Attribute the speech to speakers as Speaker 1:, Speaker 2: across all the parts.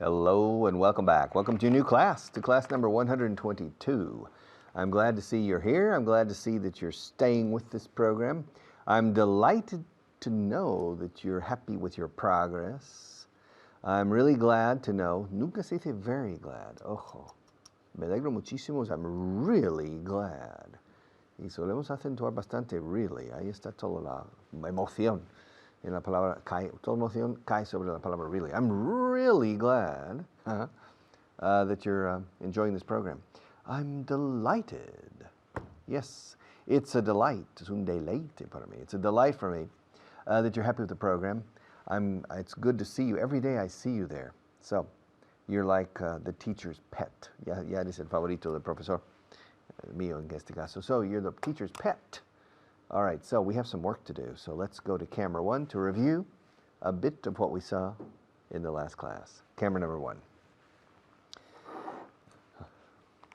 Speaker 1: Hello and welcome back. Welcome to a new class, to class number 122. I'm glad to see you're here. I'm glad to see that you're staying with this program. I'm delighted to know that you're happy with your progress. I'm really glad to know, nunca se dice very glad, ojo, me alegro muchísimo, I'm really glad. Y solemos acentuar bastante really, ahí está toda la emoción. En la palabra cae, toda emoción cae sobre la palabra really. I'm really glad that you're enjoying this program. I'm delighted. Yes, it's a delight. Es un deleite para mí. It's a delight for me that you're happy with the program. It's good to see you. Every day I see you there. So you're like the teacher's pet. Ya dice el favorito del profesor mío en este caso. So you're the teacher's pet. All right, so we have some work to do. So let's go to camera 1 to review a bit of what we saw in the last class. Camera number 1.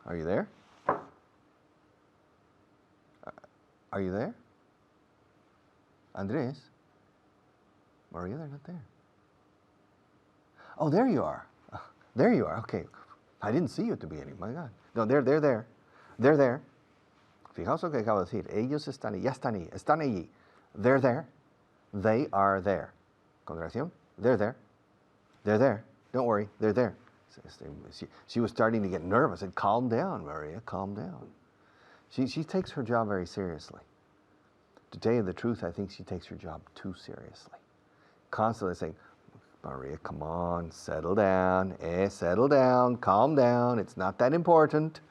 Speaker 1: Are you there? Are you there? Andres? Maria, they're not there. Oh, there you are. There you are. Okay. I didn't see you at the beginning. My God. No, they're there. They're there. Fijaos lo que acabo de decir. Ellos están ahí. Ya están ahí. Están allí. They're there. They are there. Contracción. They're there. They're there. Don't worry. They're there. She was starting to get nervous. I said, calm down, Maria. Calm down. She takes her job very seriously. To tell you the truth, I think she takes her job too seriously. Constantly saying, Maria, come on, settle down. Settle down. Calm down. It's not that important.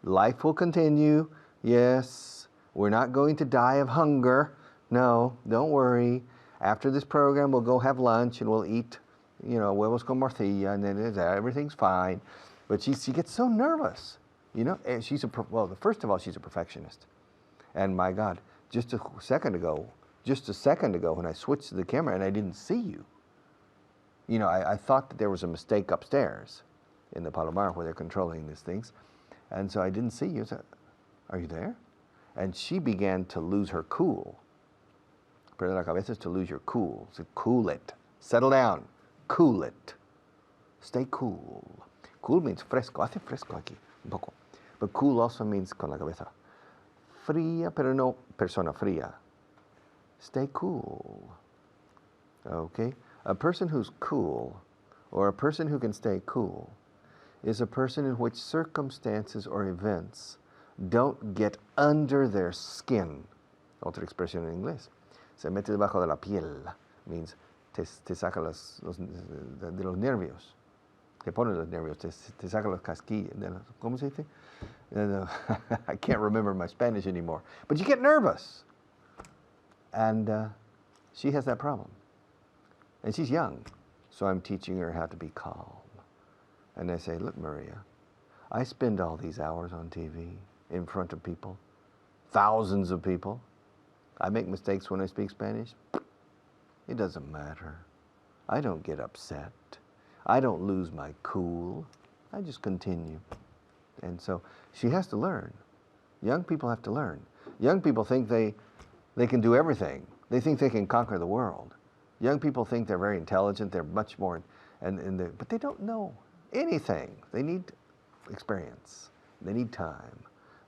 Speaker 1: Life will continue. Yes, we're not going to die of hunger. No, don't worry. After this program, we'll go have lunch and we'll eat, huevos con morcilla, and then everything's fine. But she gets so nervous, and first of all, she's a perfectionist. And my God, just a second ago, when I switched to the camera and I didn't see you, I thought that there was a mistake upstairs in the Palomar where they're controlling these things. And so I didn't see you. So, are you there? And she began to lose her cool. Perder la cabeza is to lose your cool. So cool it. Settle down. Cool it. Stay cool. Cool means fresco. Hace fresco aquí, un poco. But cool also means con la cabeza. Fría, pero no persona fría. Stay cool. Okay? A person who's cool, or a person who can stay cool, is a person in which circumstances or events don't get under their skin. Otra expresión en inglés. Se mete debajo de la piel. Means te saca de los nervios. Te pone los nervios. Te saca los casquillos. ¿Cómo se dice? I can't remember my Spanish anymore. But you get nervous. And she has that problem. And she's young. So I'm teaching her how to be calm. And I say, look, Maria, I spend all these hours on TV in front of people, thousands of people. I make mistakes when I speak Spanish. It doesn't matter. I don't get upset. I don't lose my cool. I just continue. And so she has to learn. Young people have to learn. Young people think they can do everything. They think they can conquer the world. Young people think they're very intelligent. They're much more, but they don't know anything. They need experience. They need time.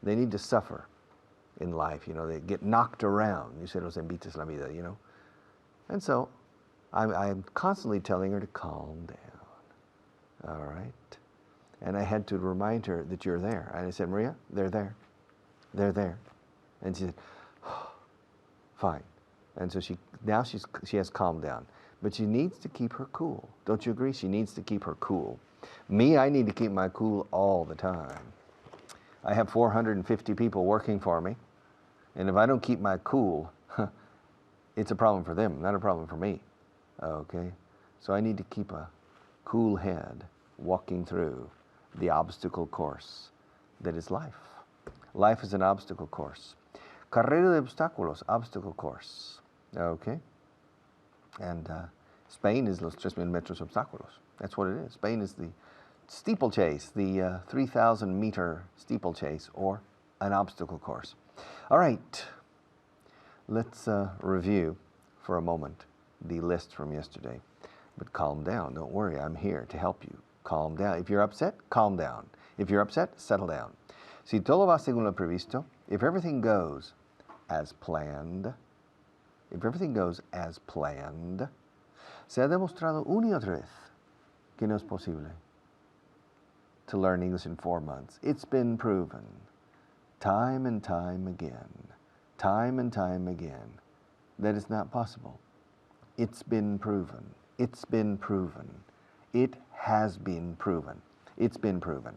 Speaker 1: They need to suffer in life. They get knocked around. You say los embites la vida, And so I'm constantly telling her to calm down. All right? And I had to remind her that you're there. And I said, Maria, they're there. They're there. And she said, oh, fine. And so she has calmed down. But she needs to keep her cool. Don't you agree? She needs to keep her cool. Me, I need to keep my cool all the time. I have 450 people working for me. And if I don't keep my cool, it's a problem for them, not a problem for me. Okay? So I need to keep a cool head walking through the obstacle course that is life. Life is an obstacle course. Carrera de obstáculos, obstacle course. Okay? And Spain is los 3,000 metros obstáculos. That's what it is. Spain is the steeplechase, the 3,000 meter steeplechase, or an obstacle course. All right, let's review for a moment the list from yesterday. But calm down, don't worry, I'm here to help you. calm down. If you're upset, calm down. If you're upset, settle down. Si todo va según lo previsto, if everything goes as planned, se ha demostrado una y otra vez que no es posible to learn English in 4 months. It's been proven time and time again, that it's not possible. It's been proven. It's been proven. It has been proven. It's been proven.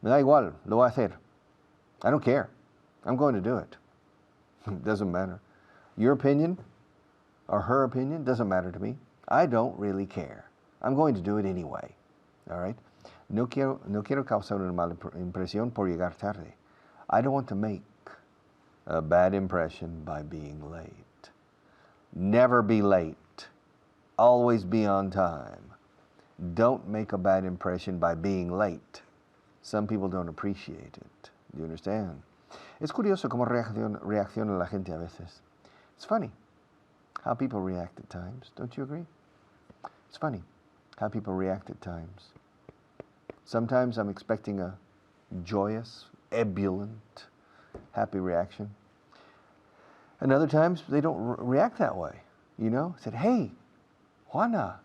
Speaker 1: Me da igual, lo voy a hacer. I don't care. I'm going to do it. It doesn't matter. Your opinion or her opinion doesn't matter to me. I don't really care. I'm going to do it anyway. All right? No quiero causar una mala impresión por llegar tarde. I don't want to make a bad impression by being late. Never be late. Always be on time. Don't make a bad impression by being late. Some people don't appreciate it. Do you understand? Es curioso cómo reacciona la gente a veces. It's funny how people react at times. Don't you agree? It's funny how people react at times. Sometimes I'm expecting a joyous, ebullient, happy reaction. And other times they don't react that way. You know, said, hey, Juana,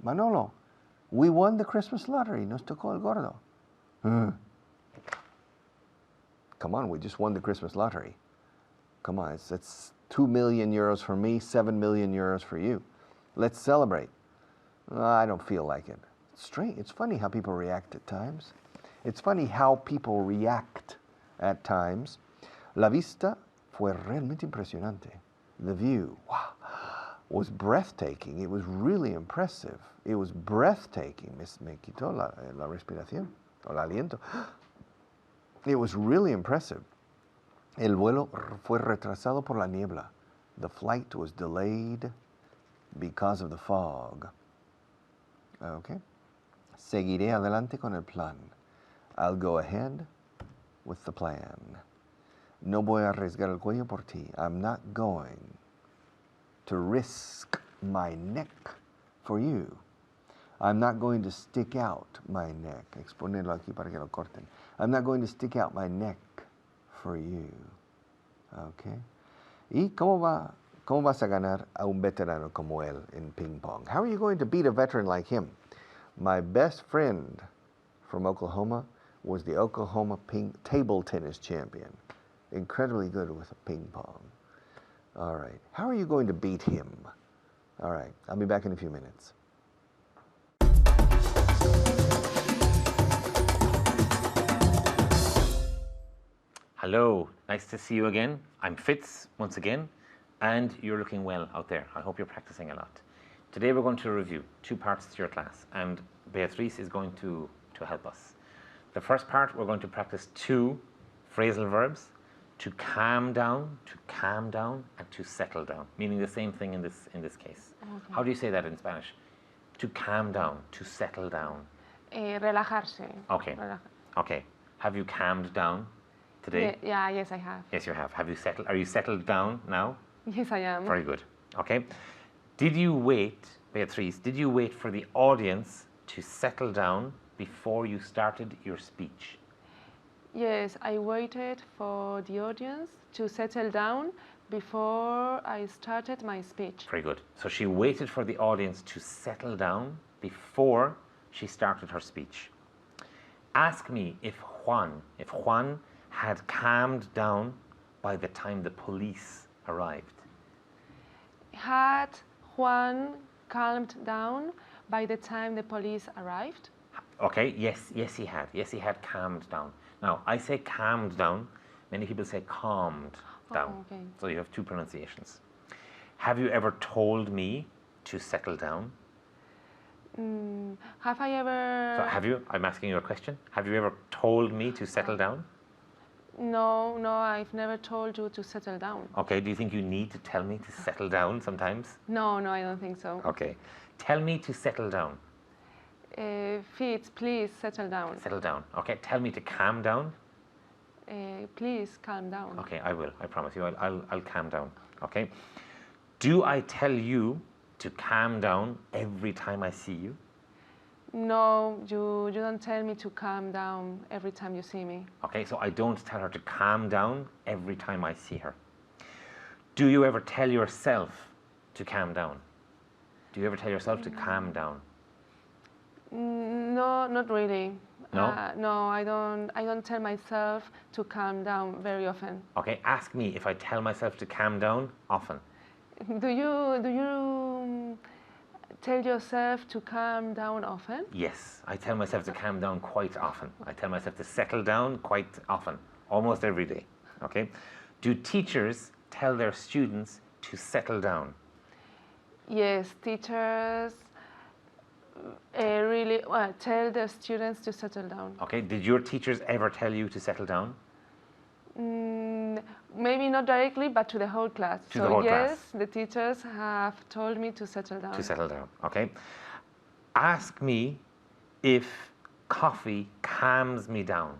Speaker 1: Manolo, we won the Christmas lottery. Nos tocó el gordo. Come on, we just won the Christmas lottery. Come on, it's 2 million euros for me, 7 million euros for you. Let's celebrate. I don't feel like it. It's strange. It's funny how people react at times. La vista fue realmente impresionante. The view, wow, was breathtaking. It was really impressive. It was breathtaking. Me quitó la respiración, o el aliento. It was really impressive. El vuelo fue retrasado por la niebla. The flight was delayed because of the fog. Okay. Seguiré adelante con el plan. I'll go ahead with the plan. No voy a arriesgar el cuello por ti. I'm not going to risk my neck for you. I'm not going to stick out my neck. Exponerlo aquí para que lo corten. I'm not going to stick out my neck for you. Okay. ¿Y cómo vas a ganar a un veterano como él en ping pong? How are you going to beat a veteran like him? My best friend from Oklahoma was the Oklahoma table tennis champion. Incredibly good with a ping pong. All right. How are you going to beat him? All right. I'll be back in a few minutes.
Speaker 2: Hello, nice to see you again. I'm Fitz once again, and you're looking well out there. I hope you're practicing a lot. Today we're going to review 2 parts to your class, and Beatriz is going to help us. The first part, we're going to practice 2 phrasal verbs: to calm down, and to settle down, meaning the same thing in this case. Okay. How do you say that in Spanish? To calm down, to settle down.
Speaker 3: Relajarse.
Speaker 2: Okay. Okay. Have you calmed down today?
Speaker 3: Yes, I have.
Speaker 2: Yes, you have. Are you settled down now?
Speaker 3: Yes, I am.
Speaker 2: Very good. Okay. Did you wait, Beatriz, for the audience to settle down before you started your speech?
Speaker 3: Yes, I waited for the audience to settle down before I started my speech.
Speaker 2: Very good. So she waited for the audience to settle down before she started her speech. Ask me if Juan had calmed down by the time the police arrived.
Speaker 3: Had Juan calmed down by the time the police arrived?
Speaker 2: Okay, yes, he had. Yes, he had calmed down. Now, I say calmed down. Many people say calmed down.
Speaker 3: Oh, okay.
Speaker 2: So you have 2 pronunciations. Have you ever told me to settle down?
Speaker 3: Have I ever...
Speaker 2: So have you? I'm asking you a question. Have you ever told me to settle down?
Speaker 3: No, I've never told you to settle down.
Speaker 2: Okay, do you think you need to tell me to settle down sometimes?
Speaker 3: No, I don't think so.
Speaker 2: Okay. Tell me to settle down.
Speaker 3: Fitz, please settle down.
Speaker 2: Settle down. Okay, tell me to calm down.
Speaker 3: Please calm down.
Speaker 2: Okay, I will. I promise you. I'll calm down. Okay. Do I tell you to calm down every time I see you?
Speaker 3: No, you don't tell me to calm down every time you see me.
Speaker 2: Okay, so I don't tell her to calm down every time I see her. Do you ever tell yourself to calm down? Do you ever tell yourself to calm down?
Speaker 3: No, not really.
Speaker 2: No?
Speaker 3: No, I don't tell myself to calm down very often.
Speaker 2: Okay, ask me if I tell myself to calm down often.
Speaker 3: Do you tell yourself to calm down often?
Speaker 2: Yes, I tell myself to calm down quite often. I tell myself to settle down quite often, almost every day. Okay? Do teachers tell their students to settle down?
Speaker 3: Yes, teachers really tell their students to settle down.
Speaker 2: Okay, did your teachers ever tell you to settle down?
Speaker 3: Maybe not directly, but to the whole class.
Speaker 2: To
Speaker 3: so
Speaker 2: the whole
Speaker 3: yes,
Speaker 2: class.
Speaker 3: the teachers have told me to settle down.
Speaker 2: To settle down, okay? Ask me if coffee calms me down.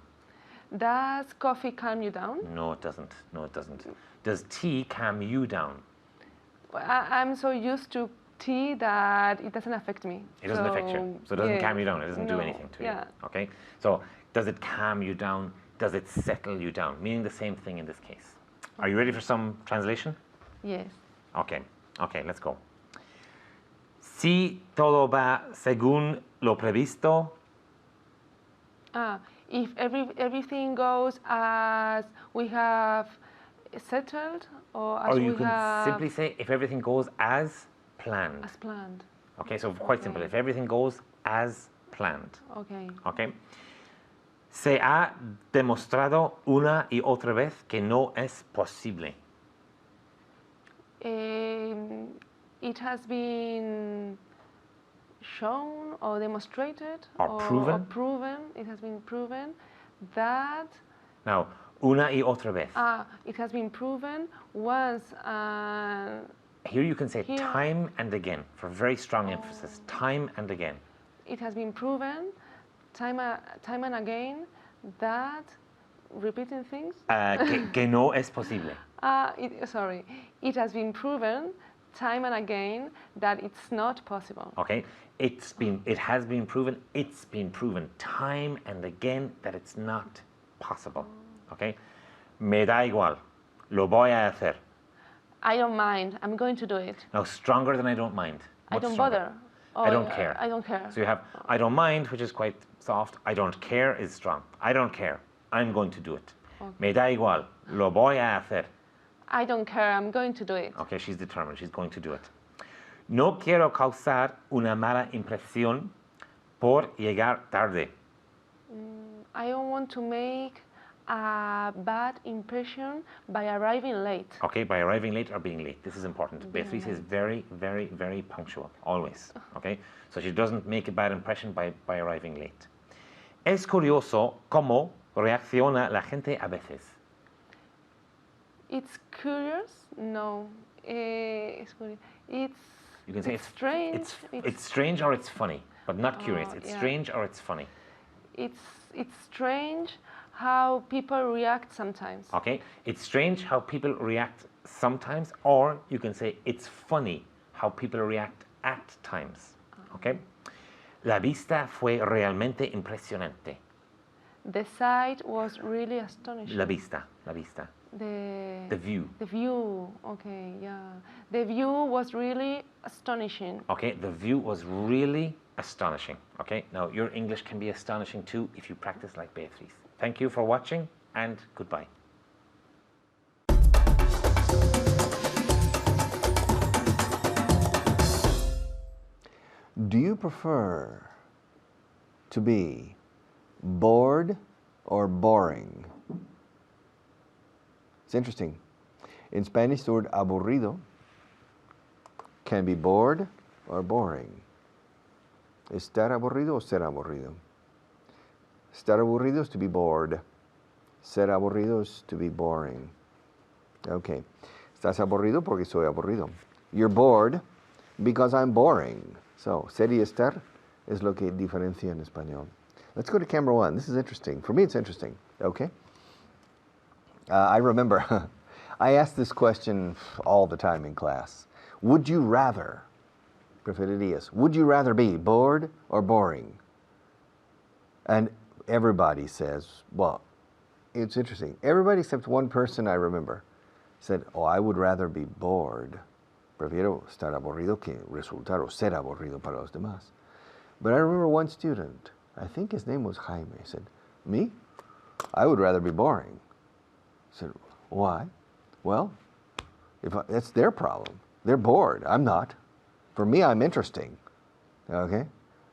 Speaker 3: Does coffee calm you down?
Speaker 2: No, it doesn't. No, it doesn't. Does tea calm you down?
Speaker 3: I'm so used to tea that it doesn't affect me.
Speaker 2: It doesn't affect you. So it doesn't calm you down. It doesn't do
Speaker 3: No,
Speaker 2: anything to
Speaker 3: yeah.
Speaker 2: you. Okay? So does it calm you down? Does it settle you down? Meaning the same thing in this case. Are you ready for some translation?
Speaker 3: Yes.
Speaker 2: Okay. Okay, let's go. Si todo va según lo previsto,
Speaker 3: If everything goes as we have settled, or as
Speaker 2: or
Speaker 3: we
Speaker 2: you can
Speaker 3: have
Speaker 2: simply say if everything goes as planned.
Speaker 3: as planned.
Speaker 2: Okay, so quite simple.
Speaker 3: Okay.
Speaker 2: If everything goes as planned.
Speaker 3: Okay.
Speaker 2: Okay. Se ha demostrado una y otra vez que no es posible.
Speaker 3: It has been shown or demonstrated
Speaker 2: Or proven.
Speaker 3: It has been proven that
Speaker 2: Now, una y otra vez.
Speaker 3: it has been proven once and
Speaker 2: Here you can say
Speaker 3: Here-
Speaker 2: time and again for very strong emphasis. Time and again.
Speaker 3: it has been proven time and again that repeating things.
Speaker 2: Que no es posible.
Speaker 3: It has been proven time and again that it's not possible.
Speaker 2: Okay. It has been proven. It's been proven time and again that it's not possible. Okay. Me da igual. Lo voy a hacer.
Speaker 3: I don't mind. I'm going to do it.
Speaker 2: Now, stronger than I don't mind.
Speaker 3: I
Speaker 2: Much
Speaker 3: don't
Speaker 2: stronger.
Speaker 3: bother.
Speaker 2: I don't care.
Speaker 3: I don't care.
Speaker 2: So you have I don't mind, which is quite soft. I don't care is strong. I don't care. I'm going to do it. Me da igual. Lo voy a hacer.
Speaker 3: I don't care. I'm going to do it.
Speaker 2: Okay, she's determined. She's going to do it. No quiero causar una mala impresión por llegar tarde.
Speaker 3: I don't want to make a bad impression by arriving late.
Speaker 2: Okay, by arriving late or being late. This is important. Beatriz is very, very, very punctual, always. Okay, so she doesn't make a bad impression by arriving late. Es curioso cómo reacciona la gente a veces.
Speaker 3: It's curious? No. It's
Speaker 2: You can say
Speaker 3: it's strange.
Speaker 2: It's strange or it's funny, but not curious. It's
Speaker 3: yeah.
Speaker 2: strange or it's funny.
Speaker 3: It's strange how people react sometimes.
Speaker 2: Okay, it's strange how people react sometimes, or you can say it's funny how people react at times. Okay, la vista fue realmente impresionante.
Speaker 3: The sight was really astonishing.
Speaker 2: La vista. The view.
Speaker 3: The view, okay, yeah. The view was really astonishing.
Speaker 2: Okay, the view was really astonishing. Okay, now your English can be astonishing too if you practice like Beatriz. Thank you for watching and goodbye.
Speaker 1: Do you prefer to be bored or boring? It's interesting. In Spanish, the word aburrido can be bored or boring. Estar aburrido o ser aburrido. Estar aburrido is to be bored. Ser aburrido is to be boring. Okay. Estás aburrido porque soy aburrido. You're bored because I'm boring. So, ser y estar es lo que diferencia en español. Let's go to camera one. This is interesting. For me, it's interesting. Okay? I remember I asked this question all the time in class. Would you rather, preferirías, would you rather be bored or boring? And everybody says, well, it's interesting. Everybody except one person I remember said, oh, I would rather be bored. Prefiero estar aburrido que resultar o ser aburrido para los demás. But I remember one student, I think his name was Jaime, said, me? I would rather be boring. I said, why? Well, that's their problem. They're bored. I'm not. For me, I'm interesting. Okay?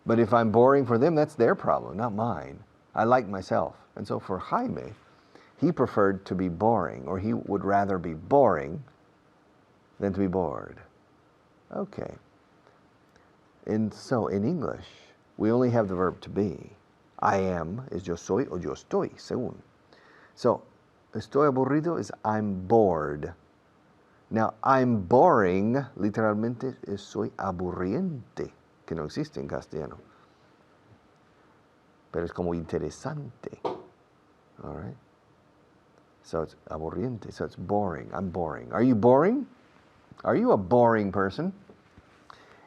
Speaker 1: But if I'm boring for them, that's their problem, not mine. I like myself. And so for Jaime, he preferred to be boring, or he would rather be boring than to be bored. Okay. And so in English, we only have the verb to be. I am is yo soy o yo estoy, según. So, estoy aburrido is I'm bored. Now, I'm boring, literalmente, es soy aburriente, que no existe en castellano. Pero es como interesante. All right? So it's aburriente, so it's boring. I'm boring. Are you boring? Are you a boring person?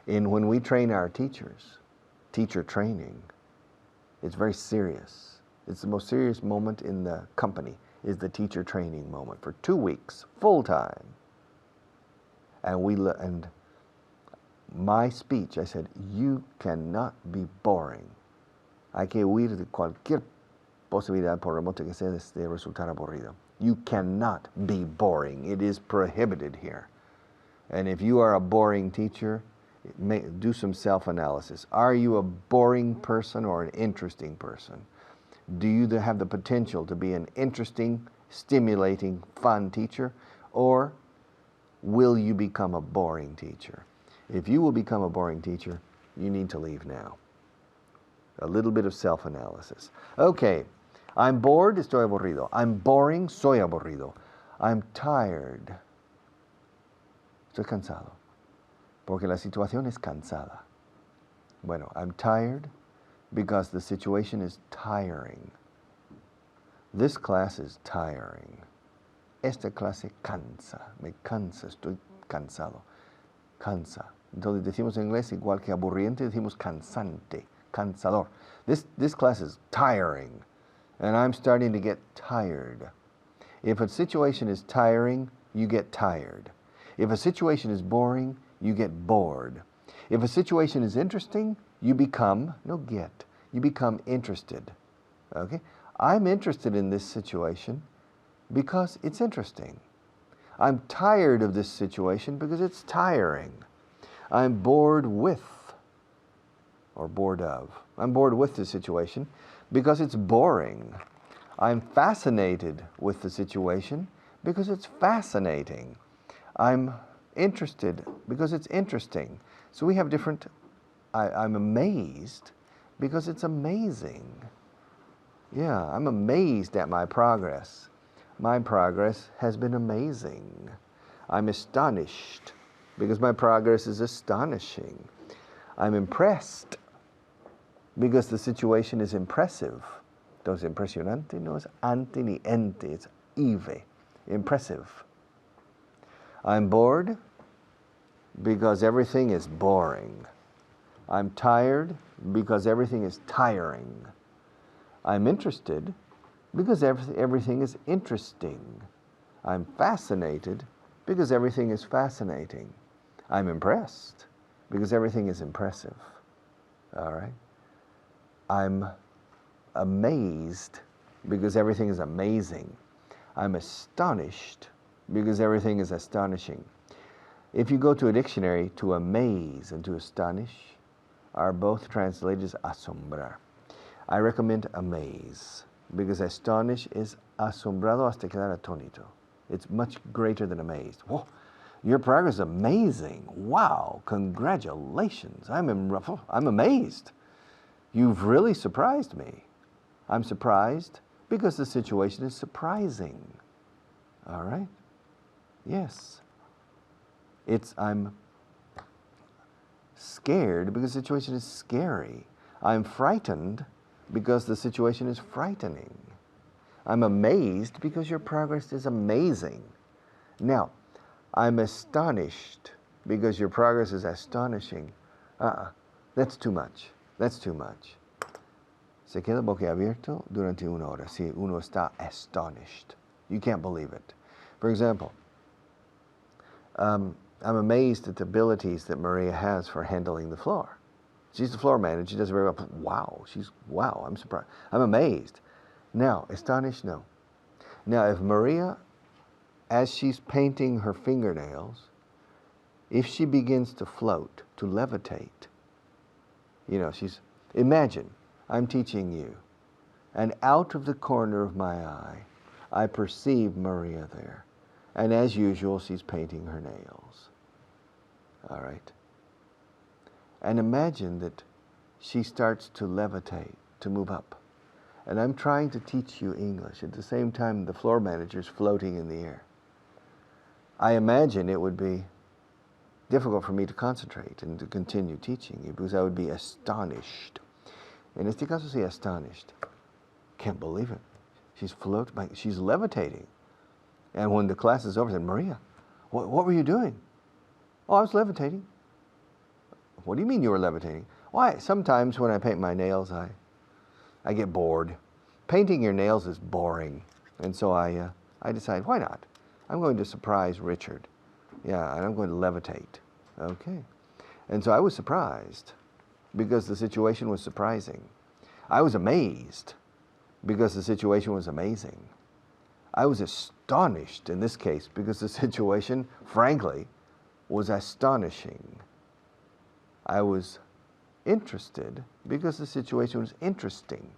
Speaker 1: And when we train our teachers, teacher training, it's very serious. It's the most serious moment in the company, is the teacher training moment for 2 weeks, full time. And my speech, I said, you cannot be boring. Hay que huir de cualquier posibilidad, por remota que sea, de resultar aburrido. You cannot be boring. It is prohibited here. And if you are a boring teacher, do some self-analysis. Are you a boring person or an interesting person? Do you have the potential to be an interesting, stimulating, fun teacher? Or will you become a boring teacher? If you will become a boring teacher, you need to leave now. A little bit of self-analysis. Okay, I'm bored, estoy aburrido. I'm boring, soy aburrido. I'm tired. Estoy cansado. Porque la situación es cansada. Bueno, I'm tired because the situation is tiring. This class is tiring. Esta clase cansa. Me cansa, estoy cansado. Cansa. Entonces decimos en inglés, igual que aburriente, decimos cansante, cansador. This class is tiring, and I'm starting to get tired. If a situation is tiring, you get tired. If a situation is boring, you get bored. If a situation is interesting, you become interested. Okay? I'm interested in this situation because it's interesting. I'm tired of this situation because it's tiring. I'm bored with, or bored of. I'm bored with the situation because it's boring. I'm fascinated with the situation because it's fascinating. I'm interested because it's interesting. So we have different, I'm amazed because it's amazing. Yeah, I'm amazed at my progress. My progress has been amazing. I'm astonished because my progress is astonishing. I'm impressed because the situation is impressive. Entonces, impresionante no es ante ni ente, it's ive, impressive. I'm bored because everything is boring. I'm tired because everything is tiring. I'm interested because everything is interesting. I'm fascinated because everything is fascinating. I'm impressed because everything is impressive. All right? I'm amazed because everything is amazing. I'm astonished because everything is astonishing. If you go to a dictionary, to amaze and to astonish are both translated as asombrar. I recommend amaze because astonish is asombrado hasta quedar atónito. It's much greater than amazed. Whoa, your progress is amazing. Wow, congratulations. I'm amazed. You've really surprised me. I'm surprised because the situation is surprising. All right? Yes. I'm scared because the situation is scary. I'm frightened because the situation is frightening. I'm amazed because your progress is amazing. Now, I'm astonished because your progress is astonishing. That's too much. That's too much. Se queda boquiabierto durante una hora si uno está astonished. You can't believe it. For example, I'm amazed at the abilities that Maria has for handling the floor. She's the floor manager. She does it very well. Wow, I'm surprised. I'm amazed. Now, astonished, no. Now, if Maria, as she's painting her fingernails, if she begins to float, to levitate, imagine, I'm teaching you, and out of the corner of my eye, I perceive Maria there. And as usual, she's painting her nails. All right? And imagine that she starts to levitate, to move up. And I'm trying to teach you English. At the same time, the floor manager's floating in the air. I imagine it would be difficult for me to concentrate and to continue teaching you because I would be astonished. En este caso, sí, astonished. Can't believe it. She's levitating. And when the class is over, I said, Maria, what were you doing? Oh, I was levitating. What do you mean you were levitating? Why? Sometimes when I paint my nails, I get bored. Painting your nails is boring. And so I decide, why not? I'm going to surprise Richard. Yeah, and I'm going to levitate. Okay. And so I was surprised because the situation was surprising. I was amazed because the situation was amazing. I was astonished in this case because the situation, frankly, was astonishing. I was interested because the situation was interesting.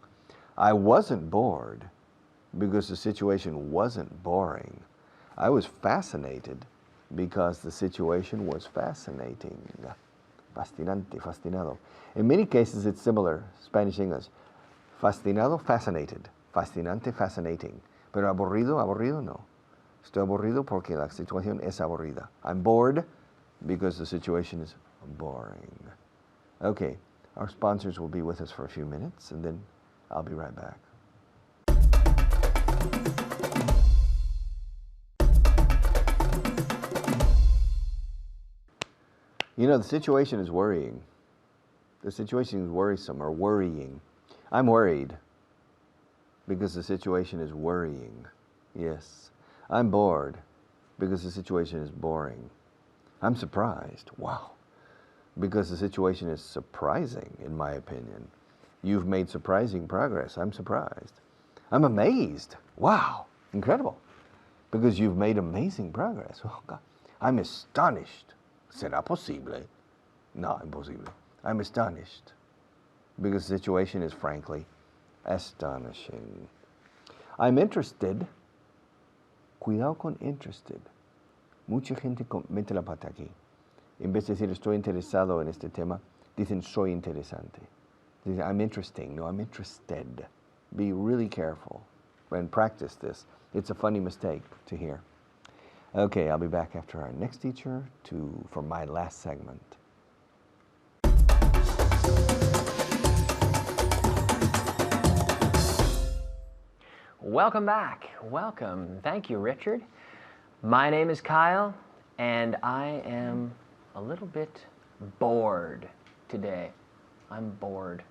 Speaker 1: I wasn't bored because the situation wasn't boring. I was fascinated because the situation was fascinating. Fascinante, fascinado. In many cases, it's similar, Spanish-English. Fascinado, fascinated. Fascinante, fascinating. Pero aburrido, aburrido, no. Estoy aburrido porque la situación es aburrida. I'm bored because the situation is boring. Okay, our sponsors will be with us for a few minutes, and then I'll be right back. You know, the situation is worrying. The situation is worrisome or worrying. I'm worried because the situation is worrying. Yes. I'm bored because the situation is boring. I'm surprised. Wow. Because the situation is surprising, in my opinion. You've made surprising progress. I'm surprised. I'm amazed. Wow. Incredible. Because you've made amazing progress. Oh, God. I'm astonished. ¿Será posible? No, imposible. I'm astonished because the situation is frankly astonishing. I'm interested. Cuidado con interested. Mucha gente mete la pata aquí. En vez de decir estoy interesado en este tema, dicen soy interesante. Dicen I'm interesting. No, I'm interested. Be really careful and practice this. It's a funny mistake to hear. Okay, I'll be back after our next teacher for my last segment.
Speaker 4: Welcome back. Welcome. Thank you, Richard. My name is Kyle, and I am a little bit bored today. I'm bored.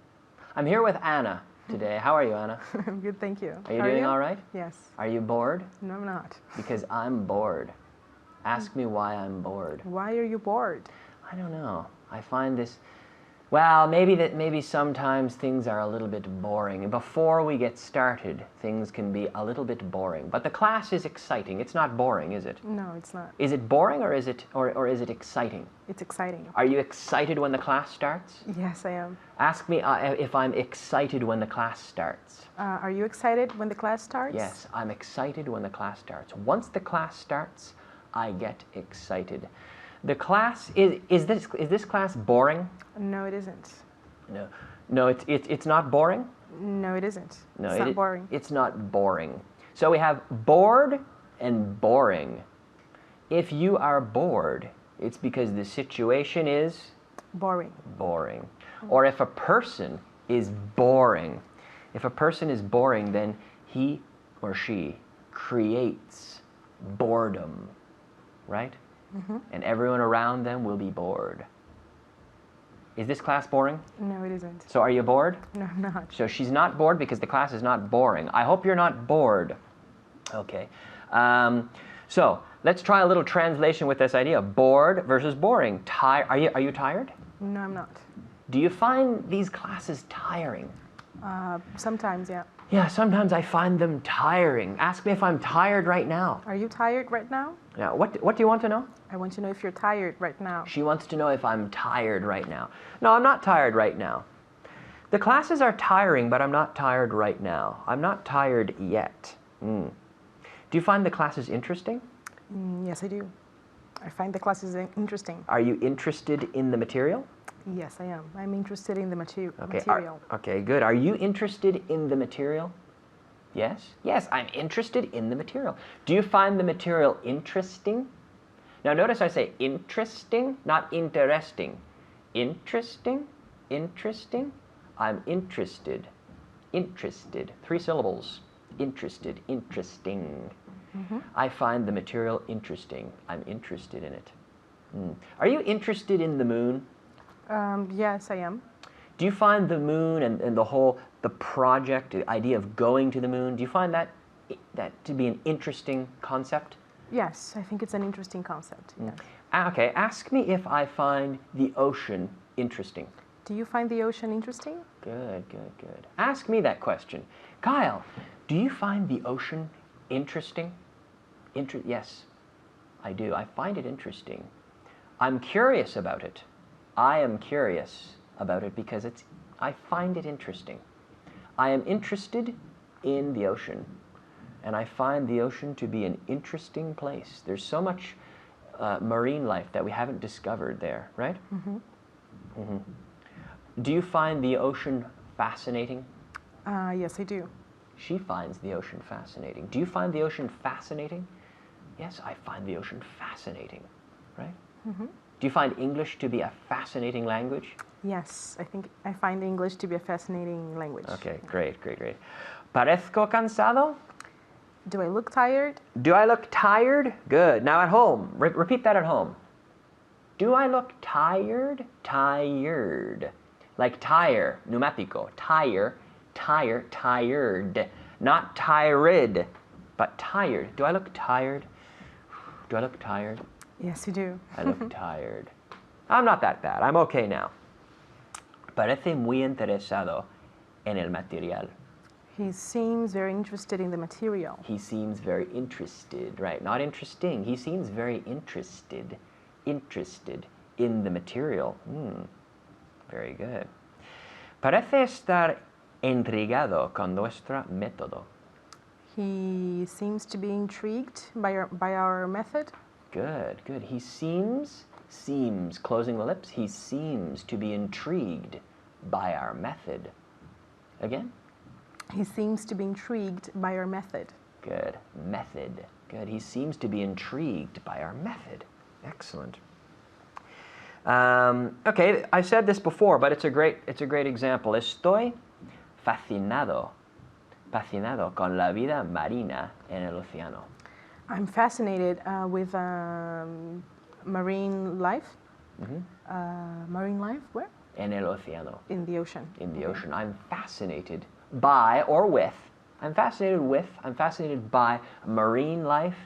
Speaker 4: I'm here with Anna today. How are you, Anna?
Speaker 5: I'm good, thank you.
Speaker 4: Are you doing all right?
Speaker 5: Yes.
Speaker 4: Are you bored?
Speaker 5: No, I'm not.
Speaker 4: Because I'm bored. Ask me why I'm bored.
Speaker 5: Why are you bored?
Speaker 4: I don't know. I find this, well, maybe sometimes things are a little bit boring. Before we get started, things can be a little bit boring. But the class is exciting. It's not boring, is it?
Speaker 5: No, it's not.
Speaker 4: Is it boring or is it exciting?
Speaker 5: It's exciting.
Speaker 4: Are you excited when the class starts?
Speaker 5: Yes, I am.
Speaker 4: Ask me if I'm excited when the class starts.
Speaker 5: Are you excited when the class starts?
Speaker 4: Yes, I'm excited when the class starts. Once the class starts, I get excited. The class is this class boring?
Speaker 5: No, it isn't.
Speaker 4: No, it's not boring.
Speaker 5: No, it isn't.
Speaker 4: No,
Speaker 5: it's not boring.
Speaker 4: It's not boring. So we have bored and boring. If you are bored, it's because the situation is
Speaker 5: boring.
Speaker 4: Boring. Or if a person is boring, then he or she creates boredom, right? Mm-hmm. And everyone around them will be bored. Is this class boring?
Speaker 5: No, it isn't.
Speaker 4: So are you bored?
Speaker 5: No, I'm not.
Speaker 4: So she's not bored because the class is not boring. I hope you're not bored. Okay. So let's try a little translation with this idea. Bored versus boring. Are you tired?
Speaker 5: No, I'm not.
Speaker 4: Do you find these classes tiring?
Speaker 5: Sometimes, yeah.
Speaker 4: Yeah, sometimes I find them tiring. Ask me if I'm tired right now.
Speaker 5: Are you tired right now?
Speaker 4: Yeah, what do you want to know?
Speaker 5: I want to know if you're tired right now.
Speaker 4: She wants to know if I'm tired right now. No, I'm not tired right now. The classes are tiring, but I'm not tired right now. I'm not tired yet. Do you find the classes interesting?
Speaker 5: Yes, I do. I find the classes interesting.
Speaker 4: Are you interested in the material?
Speaker 5: Yes, I am. I'm interested in the material.
Speaker 4: Okay, good. Are you interested in the material? Yes? Yes, I'm interested in the material. Do you find the material interesting? Now notice I say interesting, not interesting. Interesting, interesting. I'm interested. Interested. 3 syllables. Interested, interesting. I find the material interesting. I'm interested in it. Are you interested in the moon?
Speaker 5: Yes, I am.
Speaker 4: Do you find the moon and the project, the idea of going to the moon, do you find that to be an interesting concept?
Speaker 5: Yes, I think it's an interesting concept. Yes.
Speaker 4: Okay, ask me if I find the ocean interesting.
Speaker 5: Do you find the ocean interesting?
Speaker 4: Good, good, good. Ask me that question. Kyle, do you find the ocean interesting? Yes, I do. I find it interesting. I'm curious about it. I am curious about it because I find it interesting. I am interested in the ocean, and I find the ocean to be an interesting place. There's so much marine life that we haven't discovered there, right? Do you find the ocean fascinating?
Speaker 5: Yes, I do.
Speaker 4: She finds the ocean fascinating. Do you find the ocean fascinating? Yes, I find the ocean fascinating, right? Do you find English to be a fascinating language?
Speaker 5: Yes, I find English to be a fascinating language.
Speaker 4: Okay, great, great, great. ¿Parezco cansado?
Speaker 5: Do I look tired?
Speaker 4: Do I look tired? Good. Now at home, repeat that at home. Do I look tired? Tired. Like tire, pneumatico. Tire, tire, tired. Not tired, but tired. Do I look tired? Do I look tired?
Speaker 5: Yes, you do.
Speaker 4: I look tired. I'm not that bad. I'm okay now. Parece muy interesado en el material.
Speaker 5: He seems very interested in the material.
Speaker 4: He seems very interested, right? Not interesting. He seems very interested. Interested in the material. Very good. Parece estar intrigado con nuestro método.
Speaker 5: He seems to be intrigued by our method.
Speaker 4: Good, good. He seems, closing the lips, he seems to be intrigued by our method. Again?
Speaker 5: He seems to be intrigued by our method.
Speaker 4: Good. Method. Good. He seems to be intrigued by our method. Excellent. Okay, I said this before, but it's a great example. Estoy fascinado con la vida marina en el océano.
Speaker 5: I'm fascinated with marine life. Marine life, where?
Speaker 4: En el océano.
Speaker 5: In the ocean.
Speaker 4: In the ocean. I'm fascinated by or with. I'm fascinated by marine life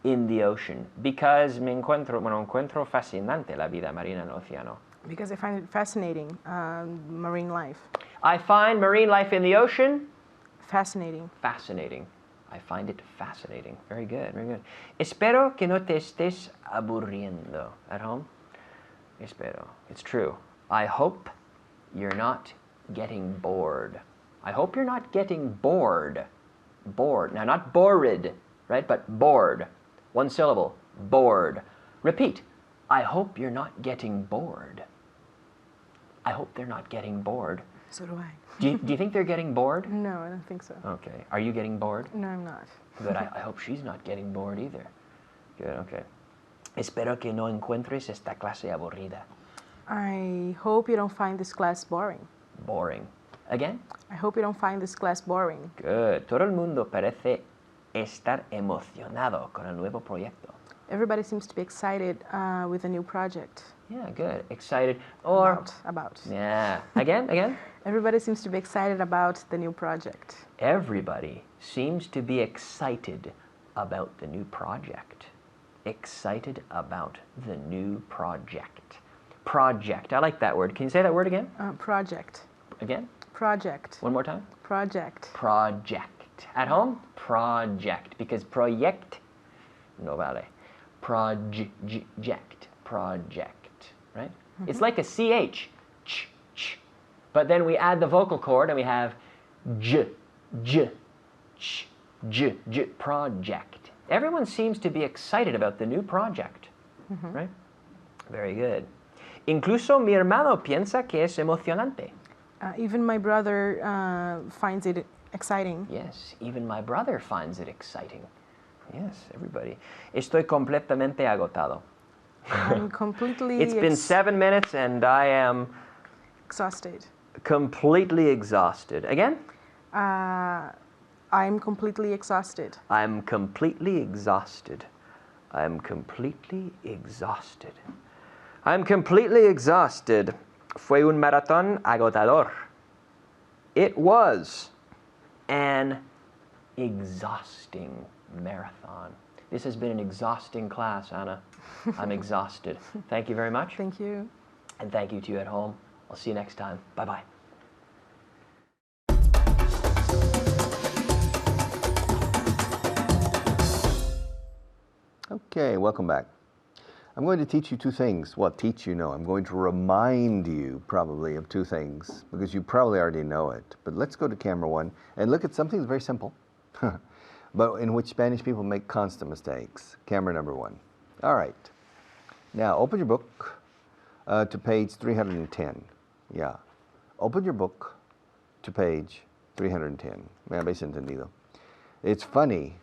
Speaker 4: in the ocean because me encuentro fascinante la vida marina en el océano.
Speaker 5: Because I find it fascinating, marine life.
Speaker 4: I find marine life in the ocean
Speaker 5: fascinating.
Speaker 4: Fascinating. I find it fascinating. Very good, very good. Espero que no te estés aburriendo. At home? Espero. It's true. I hope you're not getting bored. I hope you're not getting bored. Bored. Now, not bored, right? But bored. 1 syllable. Bored. Repeat. I hope you're not getting bored. I hope they're not getting bored.
Speaker 5: So do I.
Speaker 4: Do you think they're getting bored?
Speaker 5: No, I don't think so.
Speaker 4: Okay. Are you getting bored?
Speaker 5: No, I'm not.
Speaker 4: Good. I hope she's not getting bored either. Good. Okay. Espero que no encuentres esta clase aburrida.
Speaker 5: I hope you don't find this class boring.
Speaker 4: Boring. Again?
Speaker 5: I hope you don't find this class boring.
Speaker 4: Good. Todo el mundo parece estar emocionado con el nuevo proyecto.
Speaker 5: Everybody seems to be excited with the new project.
Speaker 4: Yeah, good. Excited. Or,
Speaker 5: About.
Speaker 4: yeah. Again?
Speaker 5: Everybody seems to be excited about the new project.
Speaker 4: Everybody seems to be excited about the new project. Excited about the new project. Project. I like that word. Can you say that word again?
Speaker 5: Project.
Speaker 4: Again?
Speaker 5: Project.
Speaker 4: One more time.
Speaker 5: Project.
Speaker 4: Project. At home? Project. Because proyect, no vale. Project. Project. Right? It's like a CH. Ch, ch. But then we add the vocal cord and we have j, j, ch, j, j. Project. Everyone seems to be excited about the new project. Right? Very good. Incluso mi hermano piensa que es emocionante.
Speaker 5: Even my brother finds it exciting.
Speaker 4: Yes, even my brother finds it exciting. Yes, everybody. Estoy completamente agotado.
Speaker 5: I'm completely
Speaker 4: It's been 7 minutes and I am
Speaker 5: exhausted.
Speaker 4: completely exhausted. Again?
Speaker 5: I'm completely exhausted.
Speaker 4: I'm completely exhausted. I'm completely exhausted. I'm completely exhausted. Fue un maratón agotador. It was an exhausting marathon. This has been an exhausting class, Anna. I'm exhausted. Thank you very much.
Speaker 5: Thank you.
Speaker 4: And thank you to you at home. I'll see you next time. Bye-bye.
Speaker 1: Okay, welcome back. I'm going to teach you two things. Well, teach you, no. I'm going to remind you probably of two things because you probably already know it. But let's go to camera one and look at something that's very simple, but in which Spanish people make constant mistakes. Camera number one. All right. Now, open your book to page 310. Yeah. Open your book to page 310. Me habéis entendido. It's funny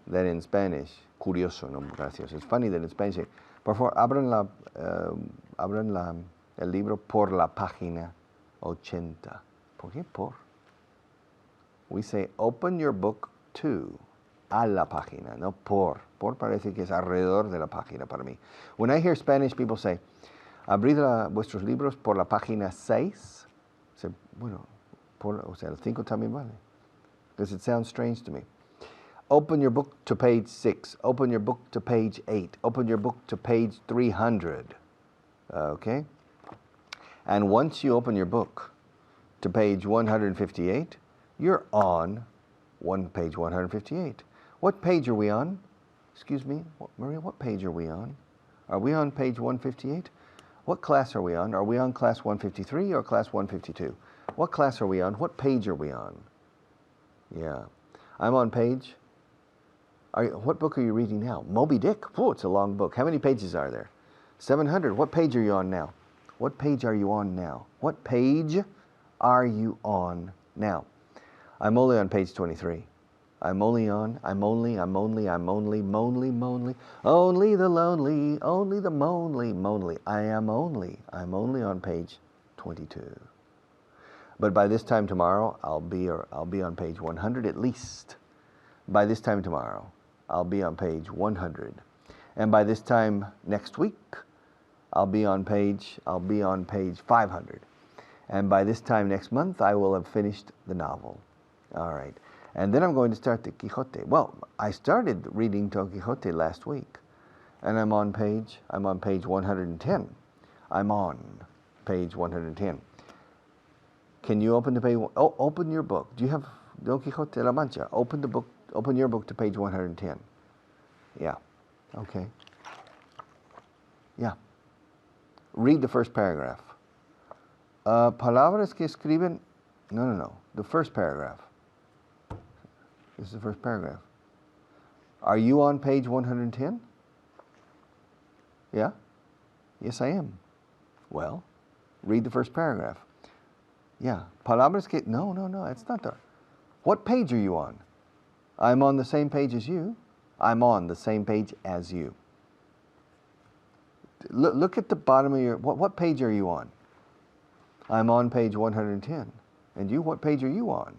Speaker 1: that in Spanish, curioso, no gracioso. It's funny that in Spanish, por favor, abran el libro por la página 80. ¿Por qué por? We say, open your book to, a la página, no por. Por parece que es alrededor de la página para mí. When I hear Spanish people say, abrid vuestros libros por la página 6, say, bueno, o sea, el 5 también vale. Because it sounds strange to me. Open your book to page 6. Open your book to page 8. Open your book to page 300. Okay? And once you open your book to page 158, you're on page 158. What page are we on? Excuse me, Maria, what page are we on? Are we on page 158? What class are we on? Are we on class 153 or class 152? What class are we on? What page are we on? Yeah. I'm on page... what book are you reading now? Moby Dick? Oh, it's a long book. How many pages are there? 700. What page are you on now? What page are you on now? What page are you on now? I'm only on page 23. I'm only, only the lonely, I'm only on page 22. But by this time tomorrow, I'll be on page 100 at least. By this time tomorrow, I'll be on page 100. And by this time next week, I'll be on page 500. And by this time next month, I will have finished the novel. All right. And then I'm going to start the Quixote. Well, I started reading Don Quixote last week, and I'm on page 110. I'm on page 110. Can you open the page? Oh, open your book. Do you have Don Quixote de la Mancha? Open the book. Open your book to page 110. Yeah. Okay. Yeah. Read the first paragraph. Palabras que escriben. No. The first paragraph. This is the first paragraph. Are you on page 110? Yeah? Yes, I am. Well, read the first paragraph. Yeah. Palabras que... No, it's not there. What page are you on? I'm on the same page as you. I'm on the same page as you. Look at the bottom of your... What page are you on? I'm on page 110. And you, what page are you on?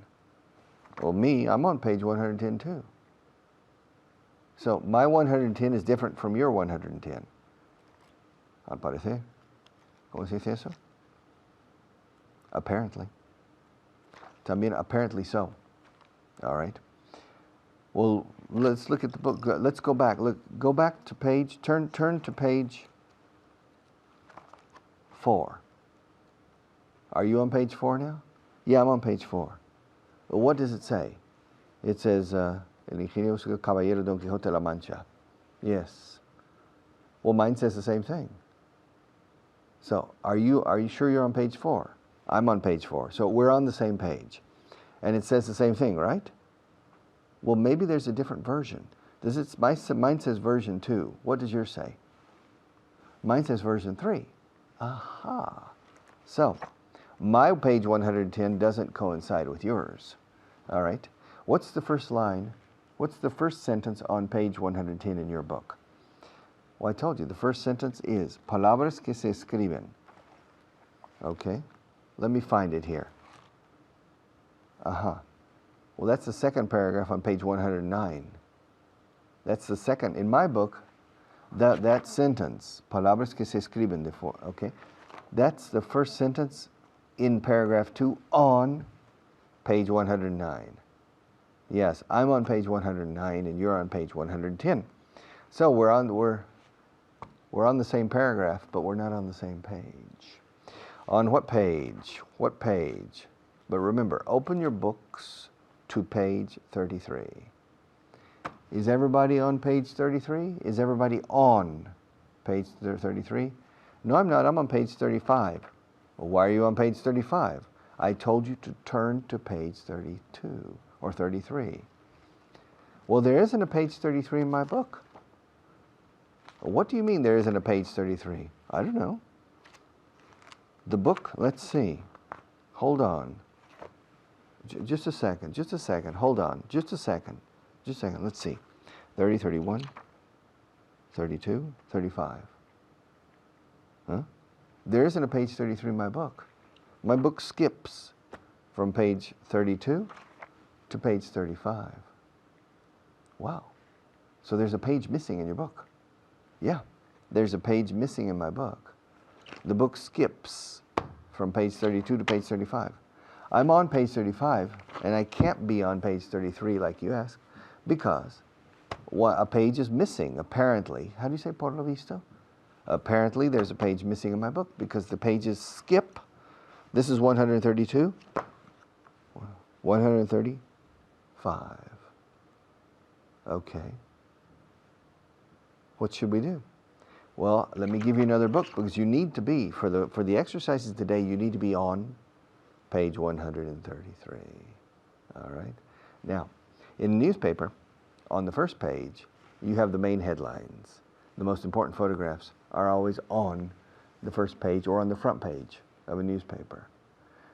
Speaker 1: Well, me, I'm on page 110 too. So my 110 is different from your 110. Al parecer. ¿Cómo se dice eso? Apparently. También apparently so. All right. Well, let's look at the book. Let's go back. Look, go back to page. Turn to page 4. Are you on page 4 now? Yeah, I'm on page 4. Well, what does it say? It says El ingenioso caballero Don Quixote de la Mancha. Yes. Well, mine says the same thing. So, are you sure you're on page 4? I'm on page 4. So we're on the same page. And it says the same thing, right? Well, maybe there's a different version. Mine says version 2. What does yours say? Mine says version 3. Aha. So, my page 110 doesn't coincide with yours. All right? What's the first line? What's the first sentence on page 110 in your book? Well, I told you, the first sentence is palabras que se escriben. Okay? Let me find it here. Well, that's the second paragraph on page 109. That's the second. In my book, that sentence, palabras que se escriben, okay? That's the first sentence in paragraph 2 on page 109. Yes, I'm on page 109 and you're on page 110. So we're on the same paragraph, but we're not on the same page. On what page? What page? But remember, open your books to page 33. Is everybody on page 33? Is everybody on page 33? No, I'm not. I'm on page 35. Well, why are you on page 35? I told you to turn to page 32 or 33. Well, there isn't a page 33 in my book. What do you mean there isn't a page 33? I don't know. The book, let's see. Hold on. Just a second. Hold on. Just a second. Let's see. 30, 31, 32, 35. Huh? There isn't a page 33 in my book. My book skips from page 32 to page 35. Wow. So there's a page missing in your book. Yeah, there's a page missing in my book. The book skips from page 32 to page 35. I'm on page 35, and I can't be on page 33 like you asked, because a page is missing, apparently. How do you say por lo visto? Apparently, there's a page missing in my book because the pages skip. This is 132, 135. Okay. What should we do? Well, let me give you another book, because you need to be, for the exercises today, you need to be on page 133. All right? Now, in a newspaper, on the first page, you have the main headlines. The most important photographs are always on the first page or on the front page of a newspaper.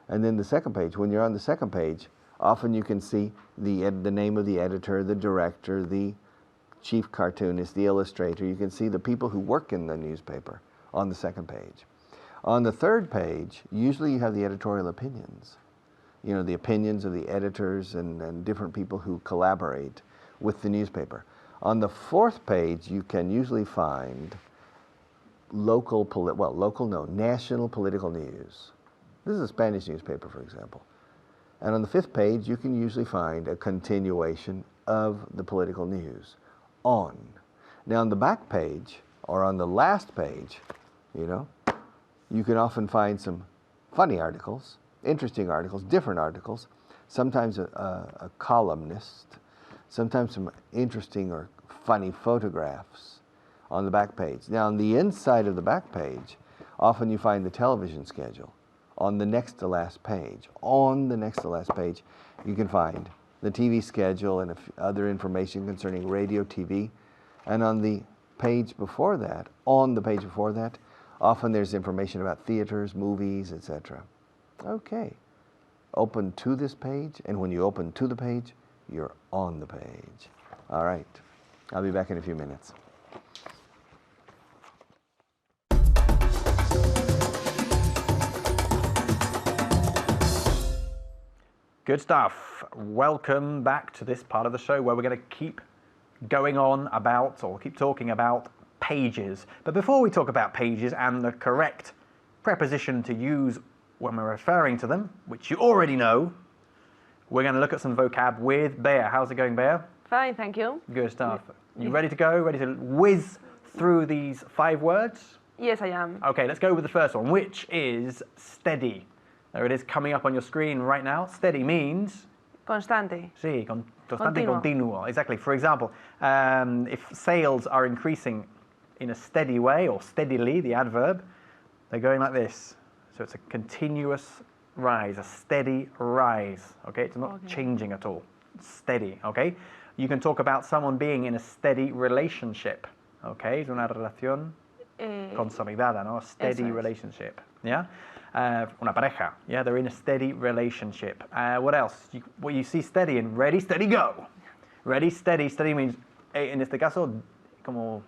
Speaker 1: And then the second page, when you're on the second page, often you can see the name of the editor, the director, the chief cartoonist, the illustrator. You can see the people who work in the newspaper on the second page. On the third page, usually you have the editorial opinions. You know, the opinions of the editors and different people who collaborate with the newspaper. On the fourth page, you can usually find national political news. This is a Spanish newspaper, for example. And on the fifth page, you can usually find a continuation of the political news on. Now, on the back page, or on the last page, you know, you can often find some funny articles, interesting articles, different articles, sometimes a columnist, sometimes some interesting or funny photographs on the back page. Now, on the inside of the back page, often you find the television schedule. On the next to last page, you can find the TV schedule and other information concerning radio, TV. And on the page before that, often there's information about theaters, movies, etc. Okay. Open to this page, and when you open to the page, you're on the page. All right. I'll be back in a few minutes.
Speaker 6: Good stuff. Welcome back to this part of the show where we're going to keep going on about, or keep talking about, pages. But before we talk about pages and the correct preposition to use when we're referring to them, which you already know. We're going to look at some vocab with Bea. How's it going, Bea?
Speaker 3: Fine, thank you.
Speaker 6: Good stuff. You ready to go? Ready to whiz through these 5 words?
Speaker 3: Yes, I am.
Speaker 6: Okay, let's go with the first one, which is steady. There it is coming up on your screen right now. Steady means...
Speaker 3: Constante.
Speaker 6: Sí, constante y continuo. Exactly. For example, if sales are increasing in a steady way, or steadily, the adverb, they're going like this. So it's a continuous rise, a steady rise. Okay, it's not changing at all. It's steady. Okay, you can talk about someone being in a steady relationship. Okay, es una relación consolidada, no? A steady relationship. Yeah, una pareja. Yeah, they're in a steady relationship. What else? What you see steady in ready, steady, go. Ready, steady. Steady means, en este caso, como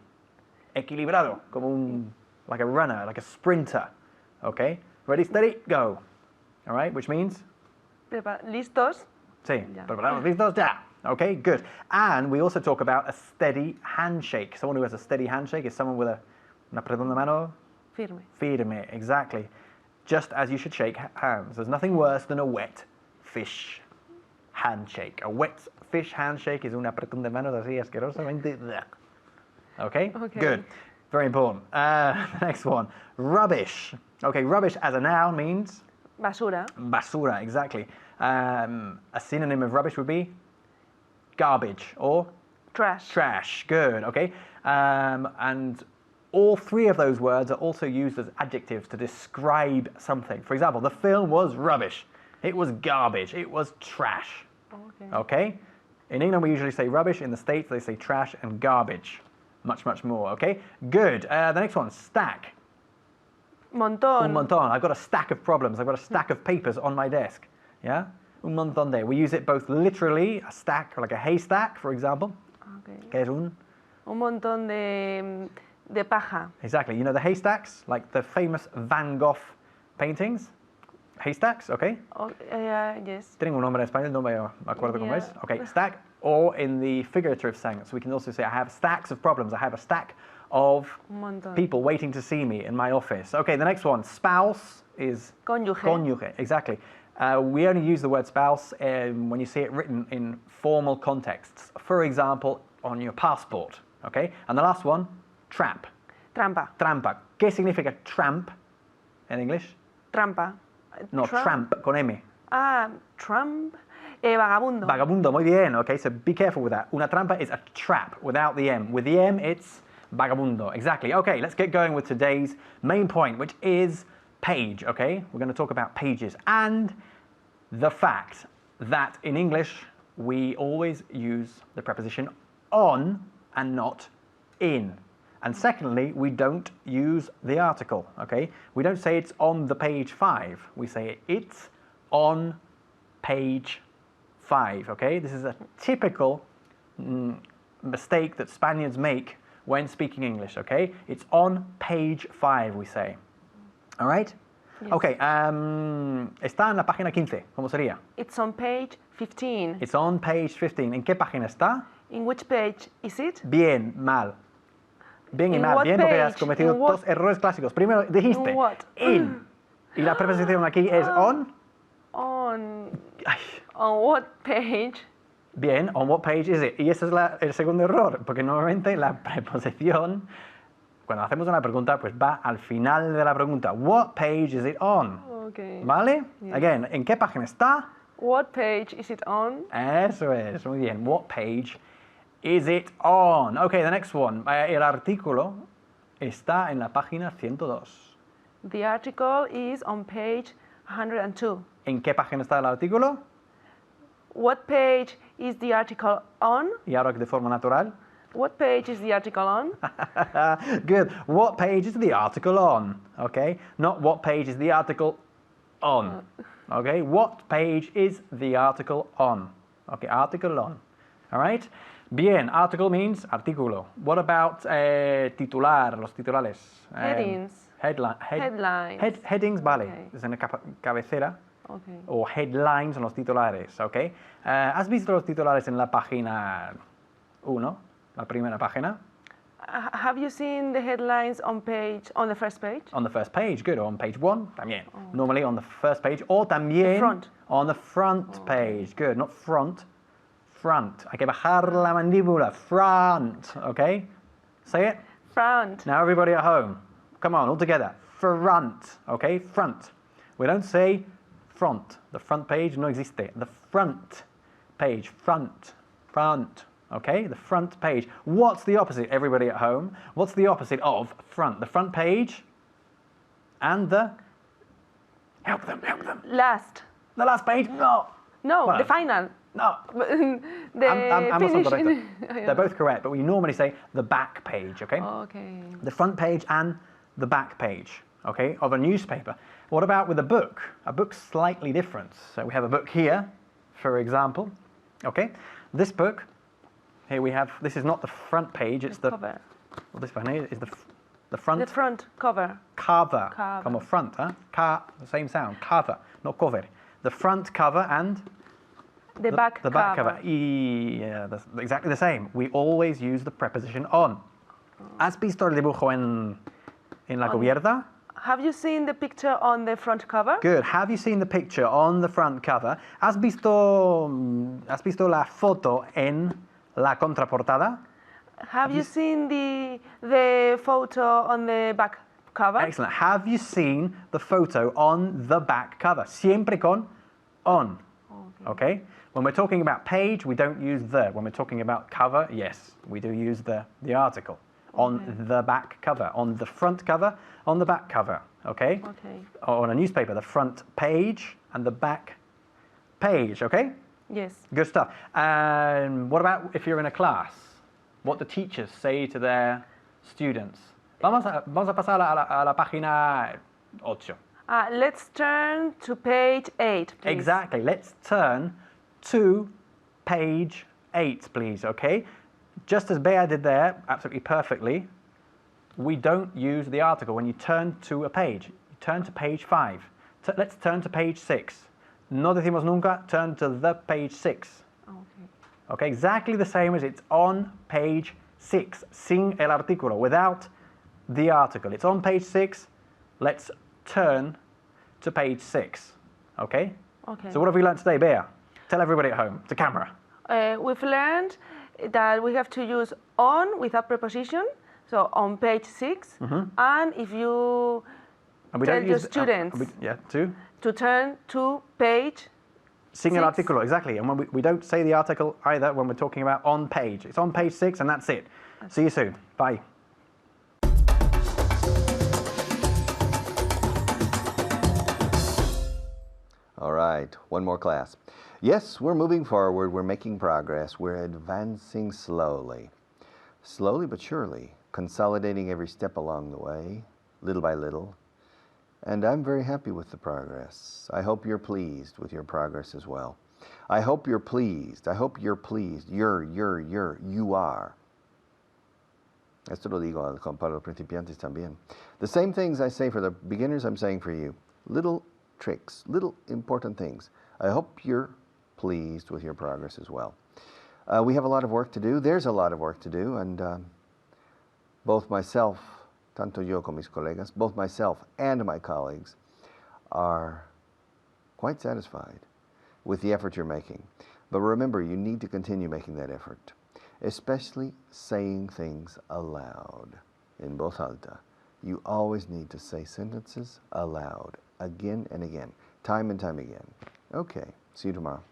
Speaker 6: equilibrado, como un, like a runner, like a sprinter. Okay, ready, steady, go. All right, which means?
Speaker 3: ¿Listos?
Speaker 6: Sí,
Speaker 3: Ya.
Speaker 6: preparados, listos, ya. Okay, good. And we also talk about a steady handshake. Someone who has a steady handshake is someone with un apretón de mano
Speaker 3: Firme.
Speaker 6: firme, exactly. Just as you should shake hands. There's nothing worse than a wet fish handshake. A wet fish handshake is un apretón de manos así asquerosamente. Okay?
Speaker 3: Okay.
Speaker 6: Good. Very important. Next one. Rubbish. Okay, rubbish as a noun means
Speaker 3: Basura.
Speaker 6: basura, exactly. A synonym of rubbish would be garbage or
Speaker 3: Trash.
Speaker 6: trash. Good, okay. And all 3 of those words are also used as adjectives to describe something. For example, the film was rubbish. It was garbage. It was trash.
Speaker 3: Okay.
Speaker 6: Okay? In England, we usually say rubbish. In the States, they say trash and garbage. Much, much more, okay? Good. The next one, stack.
Speaker 3: Montón.
Speaker 6: Un montón. I've got a stack of problems. I've got a stack of papers on my desk. Yeah? Un montón de. We use it both literally, a stack, like a haystack, for example.
Speaker 3: Okay.
Speaker 6: Que es un?
Speaker 3: Un montón de paja.
Speaker 6: Exactly. You know the haystacks? Like the famous Van Gogh paintings? Haystacks, okay?
Speaker 3: Yes.
Speaker 6: Tienen un nombre en español, no me acuerdo cómo es.
Speaker 3: Yeah.
Speaker 6: Okay, stack. Or in the figurative sense, we can also say I have stacks of problems. I have a stack of
Speaker 3: Un montón.
Speaker 6: people waiting to see me in my office. Okay, the next one, spouse is
Speaker 3: Cónyuge.
Speaker 6: cónyuge, exactly. We only use the word spouse when you see it written in formal contexts. For example, on your passport, okay? And the last one, tramp,
Speaker 3: Trampa.
Speaker 6: trampa. ¿Qué significa tramp en English?
Speaker 3: Trampa.
Speaker 6: No, tramp, con M.
Speaker 3: Ah, Trump. Vagabundo.
Speaker 6: Vagabundo, muy bien, okay? So be careful with that. Una trampa is a trap without the M. With the M, it's vagabundo, exactly. Okay, let's get going with today's main point, which is page, okay? We're going to talk about pages and the fact that in English we always use the preposition on and not in. And secondly, we don't use the article, okay? We don't say it's on the page 5. We say it's on page 5, okay? This is a typical mistake that Spaniards make when speaking English, okay? It's on page 5, we say. All right?
Speaker 3: Yes.
Speaker 6: Okay, está en la página 15, ¿cómo sería?
Speaker 3: It's on page 15.
Speaker 6: It's on page 15. ¿En qué página está?
Speaker 3: In which page is it?
Speaker 6: Bien, mal. Bien y
Speaker 3: In
Speaker 6: mal.
Speaker 3: what
Speaker 6: Bien porque has
Speaker 3: page?
Speaker 6: cometido
Speaker 3: In what?
Speaker 6: 2 errores clásicos. Primero dijiste
Speaker 3: In what?
Speaker 6: in. Y la preposición aquí es on.
Speaker 3: On
Speaker 6: Ay,
Speaker 3: what page?
Speaker 6: bien, on what page is it? Y ese es el segundo error, porque normalmente la preposición, cuando hacemos una pregunta, pues va al final de la pregunta. What page is it on?
Speaker 3: Okay.
Speaker 6: ¿Vale?
Speaker 3: Yes.
Speaker 6: Again, ¿en qué página está?
Speaker 3: What page is it on?
Speaker 6: Eso es, muy bien. What page is it on? Okay, the next one. El artículo está en la página 102.
Speaker 3: The article is on page 102.
Speaker 6: ¿En qué página está el artículo?
Speaker 3: What page is the article on?
Speaker 6: Y ahora de forma natural.
Speaker 3: What page is the article on?
Speaker 6: Good. What page is the article on? Okay. Not what page is the article on. Okay. What page is the article on? Okay. Article on. All right. Bien. Article means artículo. What about titular? Los titulares.
Speaker 3: Headings. Headlines.
Speaker 6: Headings, vale.
Speaker 3: Okay.
Speaker 6: Es en la cabecera.
Speaker 3: Okay.
Speaker 6: O headlines son los titulares, ¿ok? ¿Has visto los titulares en la página 1? La primera página.
Speaker 3: Have you seen the headlines on the first page?
Speaker 6: On the first page, good. Or on page 1, también. Normally on the first page, or también
Speaker 3: front.
Speaker 6: on the front page. Good, not front, front. Hay que bajar la mandíbula, front, okay? Say it.
Speaker 3: Front.
Speaker 6: Now everybody at home, come on, all together. Front, okay? Front. We don't say front. The front page no existe. The front page, front, front. Okay, the front page. What's the opposite, everybody at home? What's the opposite of front? The front page and the... Help them, help them.
Speaker 3: Last.
Speaker 6: The last page? No.
Speaker 3: No,
Speaker 6: Well,
Speaker 3: the final.
Speaker 6: No.
Speaker 3: The
Speaker 6: I'm also
Speaker 3: finish.
Speaker 6: correcto. They're both correct, but we normally say the back page, okay?
Speaker 3: Okay.
Speaker 6: The front page and the back page, okay, of a newspaper. What about with a book? A book's slightly different. So we have a book here, for example, okay? This book, here we have, this is not the front page, it's the
Speaker 3: cover.
Speaker 6: well, this one here is the front
Speaker 3: The front cover.
Speaker 6: cover.
Speaker 3: Cover.
Speaker 6: Como front, huh? The same sound, cover, not cover. The front cover and
Speaker 3: The back
Speaker 6: the back
Speaker 3: cover.
Speaker 6: cover. Yeah, that's exactly the same. We always use the preposition on. ¿Has visto el dibujo en la cubierta?
Speaker 3: Have you seen the picture on the front cover?
Speaker 6: Good. Have you seen the picture on the front cover? ¿Has visto la foto en la contraportada?
Speaker 3: Have you seen the photo on the back cover?
Speaker 6: Excellent. Have you seen the photo on the back cover? Siempre con on. Okay? When we're talking about page, we don't use the. When we're talking about cover, yes, we do use the article. On the back cover, on the front cover, on the back cover, okay?
Speaker 3: Okay.
Speaker 6: Or on a newspaper, the front page and the back page, okay?
Speaker 3: Yes.
Speaker 6: Good stuff. And what about if you're in a class? What do teachers say to their students? Vamos a pasar a la página 8.
Speaker 3: Let's turn to page 8, please.
Speaker 6: Exactly. Let's turn to page 8, please, okay? Just as Bea did there, absolutely perfectly, we don't use the article when you turn to a page. You turn to page 5. Let's turn to page 6. No decimos nunca, turn to the page 6.
Speaker 3: Okay.
Speaker 6: Okay, exactly the same as it's on page 6, sin el artículo, without the article. It's on page 6, let's turn to page 6, okay?
Speaker 3: Okay.
Speaker 6: So what have we learned today, Bea? Tell everybody at home, to camera.
Speaker 3: We've learned that we have to use on with a preposition, so on page 6, and if you
Speaker 6: And we
Speaker 3: tell
Speaker 6: don't
Speaker 3: your
Speaker 6: use
Speaker 3: students to turn to page
Speaker 6: sin el
Speaker 3: 6.
Speaker 6: artículo, exactly. And when we don't say the article either when we're talking about on page. It's on page 6 and that's it. See you soon. Bye.
Speaker 1: All right, one more class. Yes, we're moving forward. We're making progress. We're advancing slowly. Slowly but surely, consolidating every step along the way, little by little. And I'm very happy with the progress. I hope you're pleased with your progress as well. I hope you're pleased. I hope you're pleased. You are. Esto lo digo para los principiantes también. The same things I say for the beginners, I'm saying for you. Little tricks, little important things. I hope you're pleased with your progress as well. We have a lot of work to do. There's a lot of work to do, and both myself, tanto yo como mis colegas, both myself and my colleagues are quite satisfied with the effort you're making. But remember, you need to continue making that effort, especially saying things aloud in voz alta. You always need to say sentences aloud, again and again, time and time again. Okay, see you tomorrow.